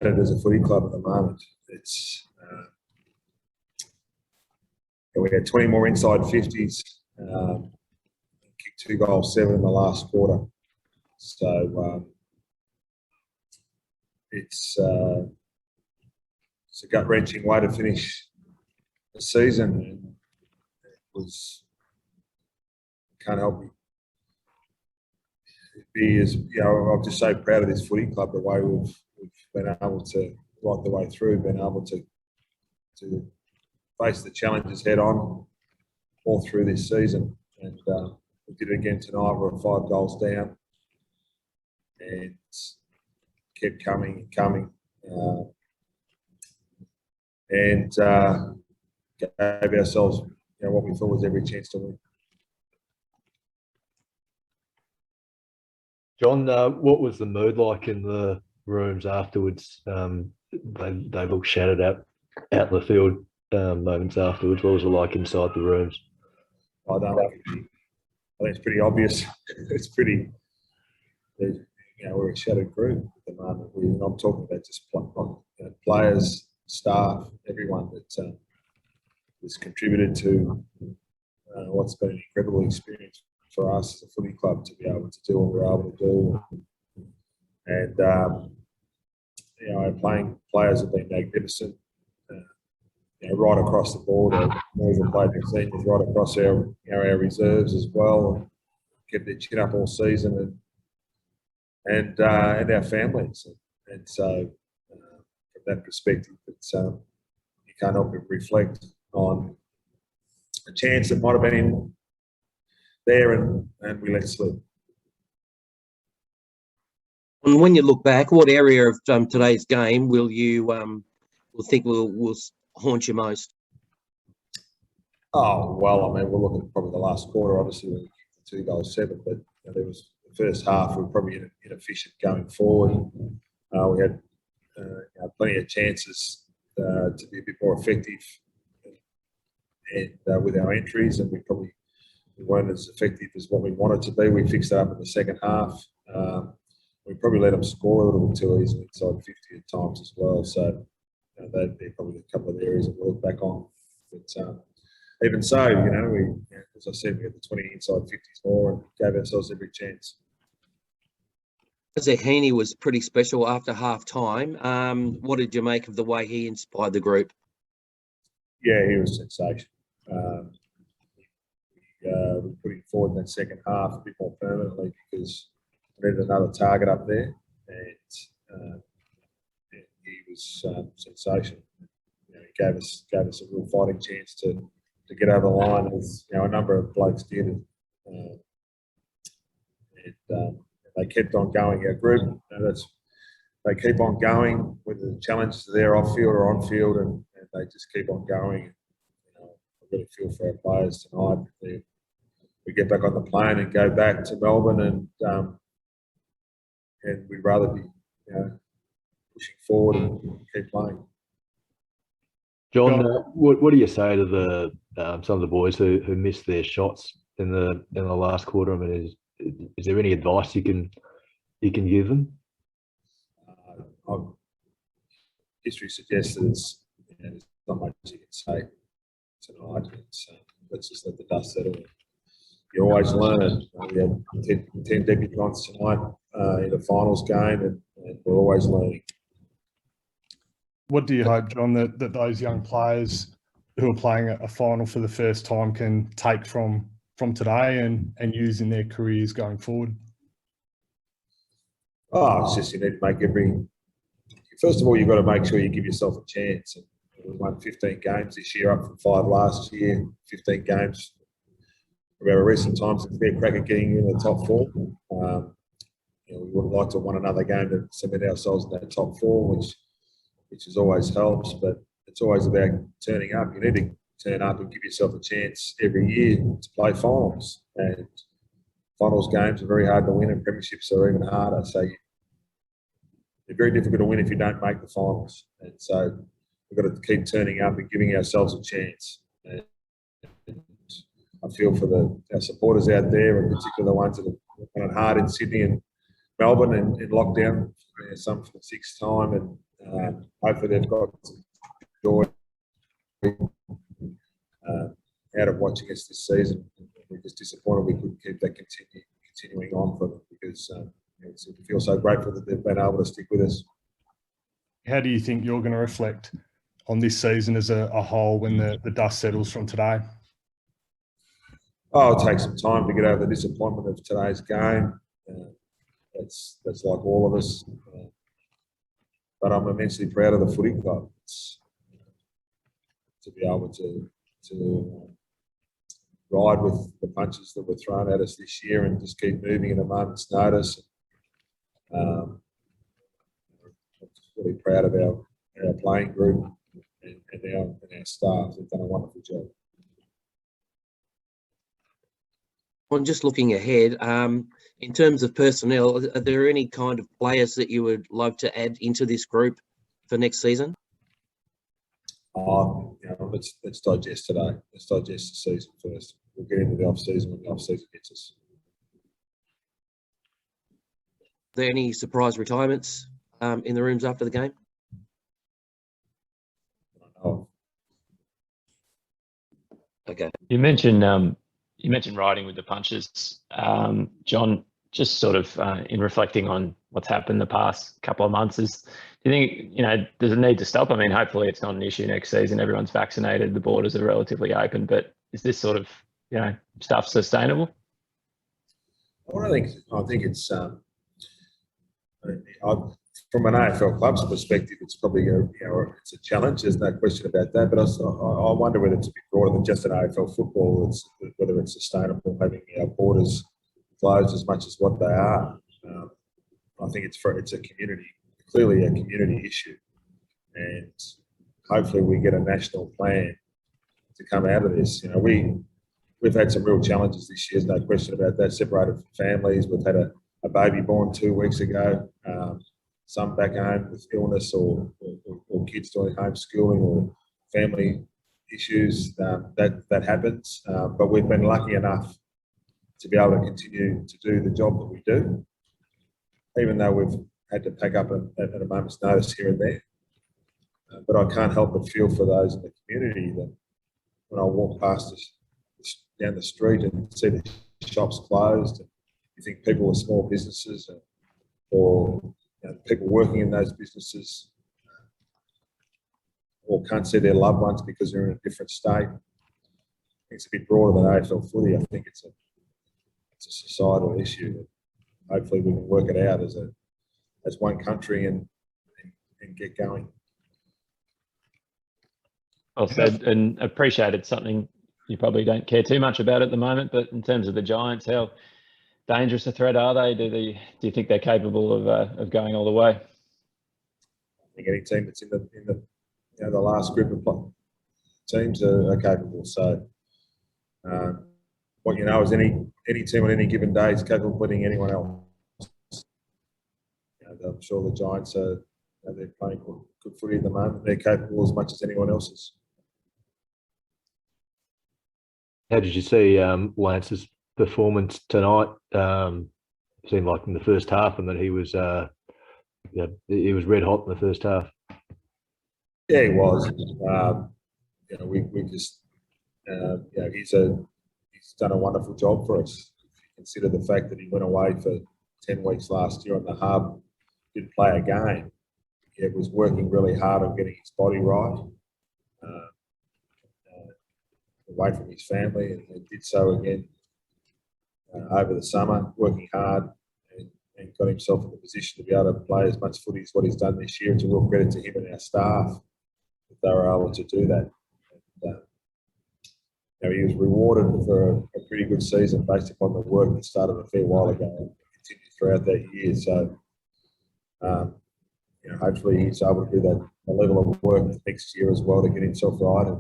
as a footy club at the moment. It's we had 20 more inside 50s, kicked 2 goals, 7 in the last quarter. So it's a gut-wrenching way to finish the season. And it was, can't help me be as, I'm just so proud of this footy club, the way we've been able to, right the way through, been able to face the challenges head on all through this season. And we did it again tonight. We're 5 goals down and kept coming and coming. And gave ourselves what we thought was every chance to win. John, what was the mood like in the rooms afterwards? They looked shattered out the field moments afterwards. What was it like inside the rooms? I think it's pretty obvious. It's pretty, we're a shattered group at the moment. I'm talking about just players, staff, everyone that has contributed to what's been an incredible experience for us as a footy club to be able to do what we're able to do. And, our players have been magnificent, right across the board. We've played the seniors right across our reserves as well, and kept their chin up all season, and our families. And so, from that perspective, it's, you can't help but reflect on a chance that might have been in there and we let slip. And when you look back, what area of today's game will you think will haunt you most? Oh, well, I mean, we'll look at probably the last quarter. Obviously, we kicked the 2 goals, 7, but there was the first half. We were probably inefficient going forward. We had plenty of chances to be a bit more effective and with our entries, and we weren't as effective as what we wanted to be. We fixed that up in the second half. We probably let them score a little bit too easily inside 50 at times as well. So they're probably a couple of areas that we'll look back on. But even so, we, as I said, we had the 20 inside 50s more and gave ourselves every chance. Heaney was pretty special after half time. What did you make of the way he inspired the group? Yeah, he was sensational. We put him forward in that second half a bit more permanently because we needed another target up there, and he was sensational. He gave us a real fighting chance to get over the line, as a number of blokes did, and they kept on going. Our group, they keep on going with the challenges there off field or on field, and they just keep on going. I really feel for our players tonight. We get back on the plane and go back to Melbourne, and we'd rather be pushing forward and keep playing. John, what do you say to some of the boys who missed their shots in the last quarter? I mean, is there any advice you can give them? History suggests that there's not much you can say tonight. Let's just let the dust settle. You always learn. We had 10 debutants tonight in a finals game, and we're always learning. What do you hope, John, that those young players who are playing a final for the first time can take from today and use in their careers going forward? It's just you need to make first of all, you've got to make sure you give yourself a chance. And we won 15 games this year, up from 5 last year. 15 games. About recent times, it's a fair crack at getting in the top 4. We would have liked to have won another game to cement ourselves in that top 4, which always helps. But it's always about turning up. You need to turn up and give yourself a chance every year to play finals. And finals games are very hard to win, and premierships are even harder. So they're very difficult to win if you don't make the finals. And so we've got to keep turning up and giving ourselves a chance. And I feel for our supporters out there, in particular the ones that have won it hard in Sydney and Melbourne in lockdown, some for the 6th time, and Hopefully they've got some joy out of watching us this season. We're just disappointed we couldn't keep that continuing on for them because we feel so grateful that they've been able to stick with us. How do you think you're going to reflect on this season as a whole when the dust settles from today? Oh, it'll take some time to get over the disappointment of today's game. That's like all of us. But I'm immensely proud of the footy club. To be able to ride with the punches that were thrown at us this year and just keep moving at a moment's notice. I'm just really proud of our playing group and our staff. They've done a wonderful job. Well, just looking ahead, in terms of personnel, are there any kind of players that you would love to add into this group for next season? Let's digest today. Let's digest the season first. We'll get into the off-season when the off-season hits us. Are there any surprise retirements in the rooms after the game? Okay. You mentioned riding with the punches, John. Just sort of in reflecting on what's happened the past couple of months, do you think does it need to stop? I mean, hopefully it's not an issue next season. Everyone's vaccinated, the borders are relatively open, but is this sort of stuff sustainable? Well, I think it's from an AFL club's perspective, it's probably it's a challenge. There's no question about that. But I wonder whether it's a bit broader than just an AFL football. Whether it's sustainable having our borders closed as much as what they are. I think it's clearly a community issue, and hopefully we get a national plan to come out of this. We've had some real challenges this year. There's no question about that. Separated from families. We've had a baby born 2 weeks ago. Some back home with illness or kids doing homeschooling or family issues. That happens. But we've been lucky enough to be able to continue to do the job that we do, even though we've had to pack up at a moment's notice here and there. But I can't help but feel for those in the community that when I walk past down the street and see the shops closed, and you think people with small businesses or people working in those businesses or can't see their loved ones because they're in a different state. It's a bit broader than AFL footy. I think it's a societal issue that hopefully we can work it out as one country and get going. Well said, and appreciated. Something you probably don't care too much about at the moment, but in terms of the Giants, how dangerous a threat are they? Do you think they're capable of going all the way? I think any team that's in the last group of teams are capable. So what is any team on any given day is capable of beating anyone else. I'm sure the Giants they're playing good footy at the moment. They're capable as much as anyone else is. How did you see Lance's performance tonight? It seemed like in the first half, and that he was red hot in the first half. Yeah, he was. We just he's done a wonderful job for us. If you consider the fact that he went away for 10 weeks last year on the hub, didn't play a game. He was working really hard on getting his body right, away from his family, and he did so again over the summer, working hard and got himself in the position to be able to play as much footy as what he's done this year. It's a real credit to him and our staff that they were able to do that. And, he was rewarded for a pretty good season based upon the work that started a fair while ago and continued throughout that year. So, hopefully he's able to do that level of work next year as well to get himself right.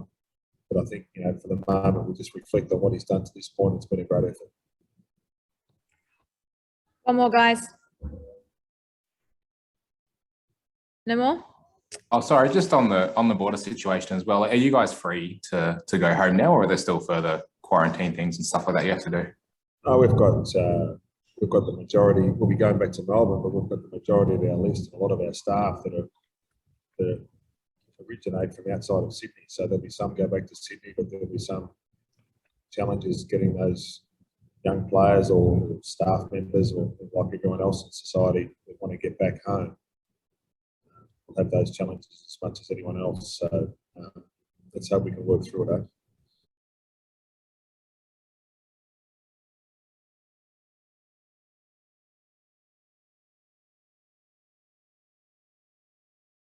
But I think, for the moment, we just reflect on what he's done to this point. It's been a great effort. One more, guys. No more? Oh, sorry, just on the border situation as well. Are you guys free to go home now, or are there still further quarantine things and stuff like that you have to do? Oh, we've got the majority. We'll be going back to Melbourne, but we've got the majority of our list and a lot of our staff that are that originate from outside of Sydney. So there'll be some go back to Sydney, but there'll be some challenges getting those young players or staff members or like everyone else in society that want to get back home. We'll have those challenges as much as anyone else. So let's hope we can work through it.